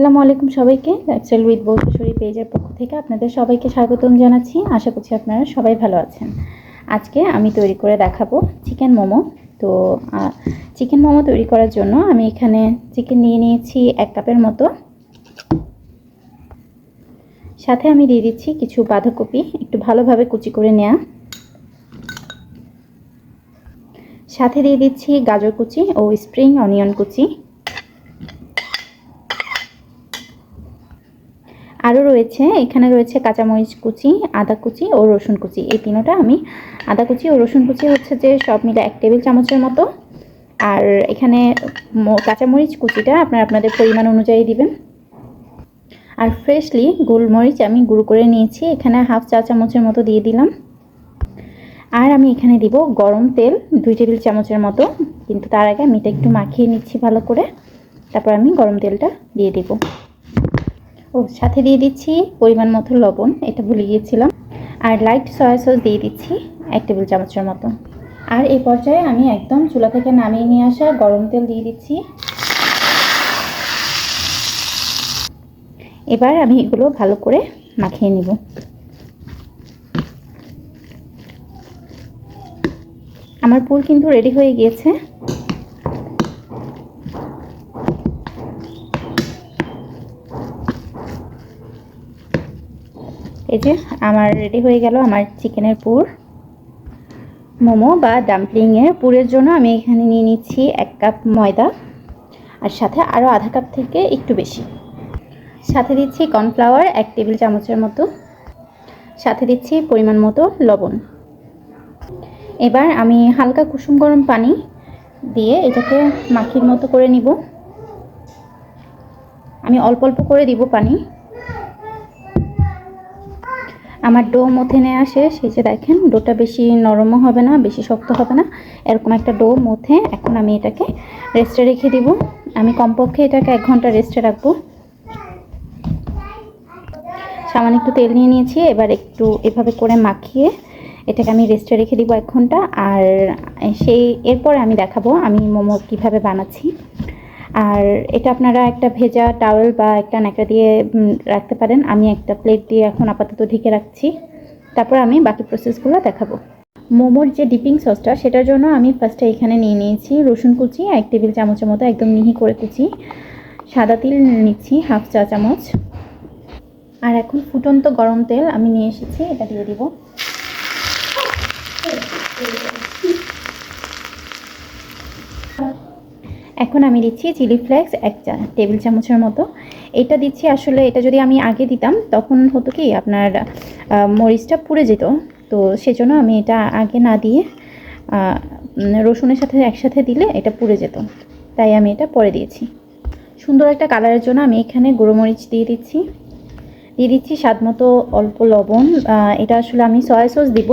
আসসালামু আলাইকুম সবাইকে। লাইফস্টাইল উইথ বৌশরী পেজের পক্ষ থেকে আপনাদের সবাইকে স্বাগতম জানাচ্ছি। আশা করছি আপনারা সবাই ভালো আছেন। আজকে আমি তৈরি করে দেখাবো চিকেন মোমো। তো চিকেন মোমো তৈরি করার জন্য আমি এখানে চিকেন নিয়ে নিয়েছি 1 কাপের মতো। সাথে আমি দিয়ে দিচ্ছি কিছু বাঁধাকপি একটু ভালোভাবে কুচি করে নেওয়া। সাথে দিয়ে দিচ্ছি গাজর কুচি ও স্প্রিং অনিয়ন কুচি। আরও এখানে রয়েছে কাঁচামরিচ কুচি, আদা কুচি ও রসুন কুচি। এই তিনটা আমি আদা কুচি ও রসুন কুচি হচ্ছে যে সব মিলে 1 টেবিল চামচের মতো। আর এখানে কাঁচামরিচ কুচিটা আপনাদের পরিমাণ অনুযায়ী দিবেন। আর ফ্রেশলি গোলমরিচ আমি গুঁড়ো করে নিয়েছি, এখানে 1/2 চা চামচের মতো দিয়ে দিলাম। আর আমি এখানে দিব গরম তেল 2 টেবিল চামচের মতো, কিন্তু তার আগে আমি এটা একটু মাখিয়ে নিচ্ছি ভালো করে, তারপর আমি গরম তেলটা দিয়ে দিব। সাথে দিয়ে দিচ্ছি পরিমাণ মতো লবণ, এটা ভুলে গিয়েছিলাম। আর লাইট সয়া সস দিয়ে দিচ্ছি 1 টেবিল চামচের মতো। আর এই পর্যায়ে আমি একদম চুলা থেকে নামিয়ে নিয়ে আসা গরম তেল দিয়ে দিচ্ছি। এবার আমি এগুলো ভালো করে মাখিয়ে নিব। আমার পুর কিন্তু রেডি হয়ে গিয়েছে। এই যে আমার রেডি হয়ে গেল আমার চিকেনের পুর। মোমো বা ডাম্পলিংয়ের পুরের জন্য আমি এখানে নিয়ে নিচ্ছি 1 কাপ ময়দা, আর সাথে আরও আধা কাপ থেকে একটু বেশি। সাথে দিচ্ছি কর্নফ্লাওয়ার 1 টেবিল চামচের মতো, সাথে দিচ্ছি পরিমাণ মতো লবণ। এবার আমি হালকা কুসুম গরম পানি দিয়ে এটাকে মাখির মতো করে নিব। আমি অল্প অল্প করে দিব পানি। আমার ডো মথে নেওয়া শেষ। এই যে দেখেন, ডোটা বেশি নরমও হবে না, বেশি শক্ত হবে না, এরকম একটা ডো মথে এখন আমি এটাকে রেস্টে রেখে দিব। আমি কমপক্ষে এটাকে 1 ঘন্টা রেস্টে রাখবো। সামান্য একটু তেল নিয়ে নিয়েছি, এবার একটু এভাবে করে মাখিয়ে এটাকে আমি রেস্টে রেখে দিব 1 ঘন্টা। আর এরপরে আমি দেখাবো আমি মোমো কিভাবে বানাচ্ছি। আর এটা আপনারা একটা ভেজা টাওয়েল বা একটা ন্যাকড়া দিয়ে রাখতে পারেন। আমি একটা প্লেট দিয়ে এখন আপাতত ঢেকে রাখছি, তারপর আমি বাকি প্রসেসগুলো দেখাবো। মোমোর যে ডিপিং সসটা, সেটার জন্য আমি ফার্স্টে এখানে নিয়ে নিয়েছি রসুন কুচি 1 টেবিল চামচের মতো, একদম মিহি করে কুচি। সাদা তিল নিচ্ছি 1/2 চা চামচ। আর এখন ফুটন্ত গরম তেল আমি নিয়ে এসেছি, এটা দিয়ে দিব। এখন আমি দিচ্ছি চিলি ফ্লেক্স 1 টেবিল চামচের মতো। এটা দিচ্ছি, আসলে এটা যদি আমি আগে দিতাম তখন হতো কি আপনার মরিচটা পুড়ে যেত, তো সেজন্য আমি এটা আগে না দিয়ে রসুনের সাথে একসাথে দিলে এটা পুড়ে যেত, তাই আমি এটা পরে দিয়েছি। সুন্দর একটা কালারের জন্য আমি এখানে গুঁড়ো মরিচ দিয়ে দিচ্ছি স্বাদ মতো অল্প লবণ। এটা আসলে আমি সয়া সস দিব,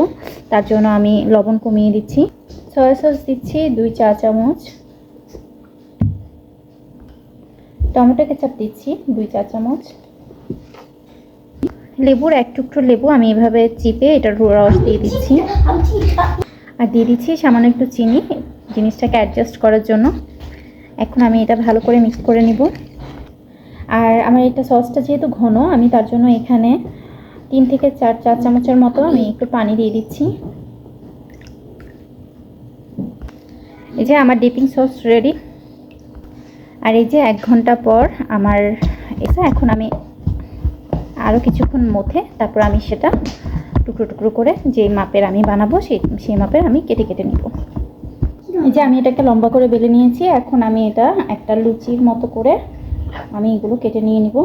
তার জন্য আমি লবণ কমিয়ে দিচ্ছি। সয়া সস দিচ্ছি 2 চা চামচ। টমেটো কেচাপ দিচ্ছি 2 চা চামচ। লেবুর 1 টুকরো লেবু আমি এভাবে চিপে এটার রস দিয়ে দিচ্ছি। আর দিয়ে দিচ্ছি সামান্য একটু চিনি, জিনিসটাকে অ্যাডজাস্ট করার জন্য। এখন আমি এটা ভালো করে মিক্স করে নিব। আর আমার এটা সসটা যেহেতু ঘন, আমি তার জন্য এখানে 3 থেকে 4 চা চামচের মতো আমি একটু পানি দিয়ে দিচ্ছি। এই যে আমার ডিপিং সস রেডি। আর এই যে 1 ঘন্টা পর আমার এটা, এখন আমি আরও কিছুক্ষণ মথে তারপর আমি সেটা টুকরো টুকরো করে যে মাপের আমি বানাবো সেই মাপের আমি কেটে কেটে নিব। এই যে আমি এটাকে লম্বা করে বেলে নিয়েছি, এখন আমি এটা একটা লুচির মতো করে আমি এগুলো কেটে নিয়ে নিব।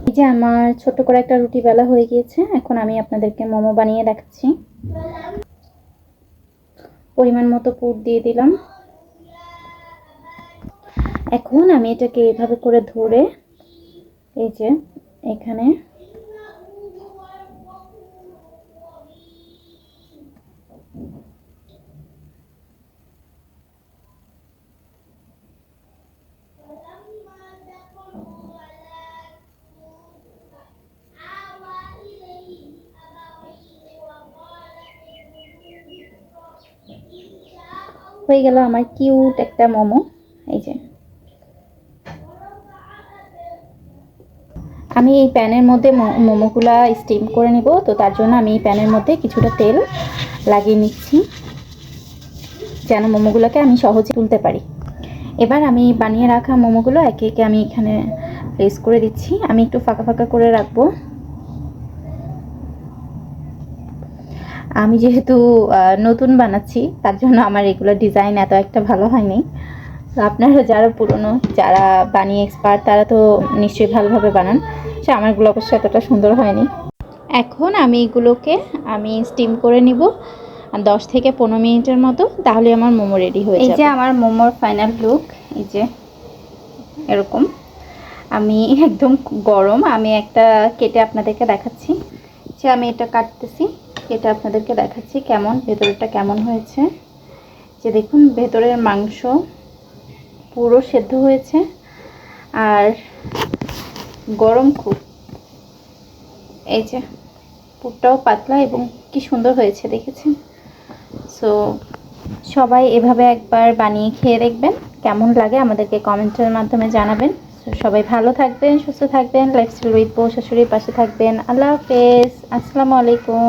এই যে আমার ছোট করে একটা রুটি বেলা হয়ে গিয়েছে, এখন আমি আপনাদেরকে মোমো বানিয়ে দেখাচ্ছি। পরিমাণ মতো পুর দিয়ে দিলাম। এখন আমি এটাকে এভাবে করে ধরে এই যে এখানে হয়ে গেল আমার কিউট একটা মোমো। এই যে আমি এই প্যানের মধ্যে মোমোগুলা স্টিম করে নিব, তো তার জন্য আমি এই প্যানের মধ্যে কিছুটা তেল লাগিয়ে নিচ্ছি যেন মোমোগুলোকে আমি সহজে তুলতে পারি। এবার আমি বানিয়ে রাখা মোমোগুলো একে একে আমি এখানে প্লেস করে দিচ্ছি। আমি একটু ফাঁকা ফাঁকা করে রাখবো। আমি যেহেতু নতুন বানাচ্ছি তার জন্য আমার এগুলো ডিজাইন এত একটা ভালো হয়নি। তো আপনারা যারা পুরনো, যারা বানিয়ে এক্সপার্ট, তারা তো নিশ্চয়ই ভালোভাবে বানান। সে আমারগুলো অবশ্য এতটা সুন্দর হয়নি। এখন আমি এগুলোকে স্টিম করে নিব 10 থেকে 15 মিনিটের মতো, তাহলে আমার মোমো রেডি হয়ে যাবে। এই যে আমার মোমোর ফাইনাল লুক, এই যে এরকম। আমি একদম গরম, আমি একটা কেটে আপনাদেরকে দেখাচ্ছি। যে আমি এটা কাটতেছি, এটা আপনাদেরকে দেখাচ্ছি কেমন, ভেতরটা কেমন হয়েছে। যে দেখুন ভেতরের মাংস পুরো সেদ্ধ হয়েছে আর গরম খুব। এই যে পুরটাও পাতলা এবং কি সুন্দর হয়েছে দেখেছেন। সো সবাই এভাবে একবার বানিয়ে খেয়ে দেখবেন, কেমন লাগে আমাদেরকে কমেন্টের মাধ্যমে জানাবেন। সবাই ভালো থাকবেন, সুস্থ থাকবেন, লাইফস্টাইল উইথ বউ শাশুড়ির পাশে থাকবেন। আল্লাহ হাফেজ, আসসালামু আলাইকুম।